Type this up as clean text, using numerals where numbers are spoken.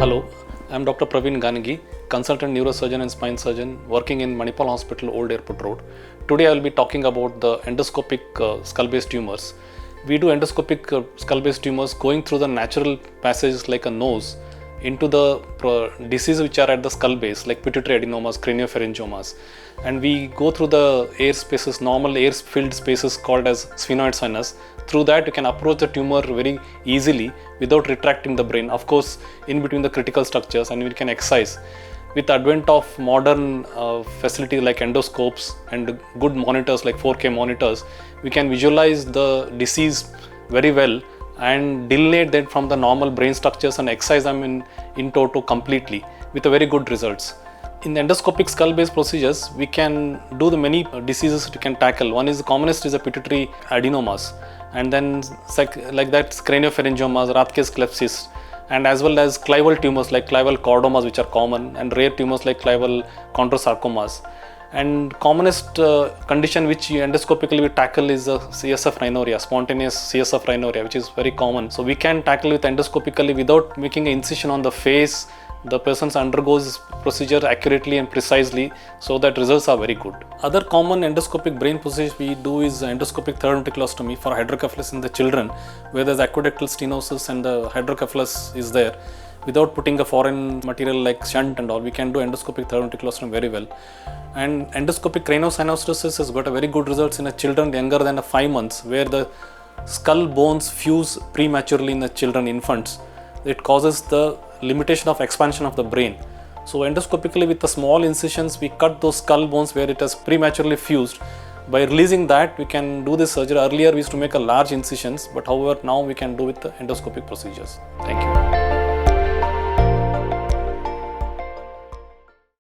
Hello, I am Dr. Praveen M Ganigi, Consultant Neurosurgeon and Spine Surgeon working in Manipal Hospital, Old Airport Road. Today I will be talking about the endoscopic skull-based tumors. We do endoscopic skull-based tumors going through the natural passages like a nose into the diseases which are at the skull base like pituitary adenomas, craniopharyngiomas, and we go through the air spaces, normal air filled spaces called as sphenoid sinus. Through that you can approach the tumor very easily without retracting the brain, of course in between the critical structures, and we can excise. With the advent of modern facilities like endoscopes and good monitors like 4K monitors, we can visualize the disease very well and delineate them from the normal brain structures and excise them in toto completely with a very good results. In the endoscopic skull-based procedures, we can do the many diseases we can tackle. One is the commonest is the pituitary adenomas, and then like that craniopharyngiomas, Rathke's cleft cysts, and as well as clival tumors like clival chordomas, which are common, and rare tumors like clival chondrosarcomas. And commonest condition which endoscopically we tackle is the CSF rhinorrhea, spontaneous CSF rhinorrhea, which is very common. So we can tackle it endoscopically without making an incision on the face. The person undergoes procedure accurately and precisely, so that results are very good. Other common endoscopic brain procedures we do is endoscopic third ventriculostomy for hydrocephalus in the children, where there's aqueductal stenosis and the hydrocephalus is there. Without putting a foreign material like shunt and all, we can do endoscopic third ventriculostomy very well. And endoscopic craniosynostosis has got a very good results in a children younger than 5 months, where the skull bones fuse prematurely in the children, infants. It causes the limitation of expansion of the brain. So endoscopically with the small incisions, we cut those skull bones where it has prematurely fused. By releasing that, we can do this surgery. Earlier we used to make a large incisions, but however now we can do with the endoscopic procedures. Thank you.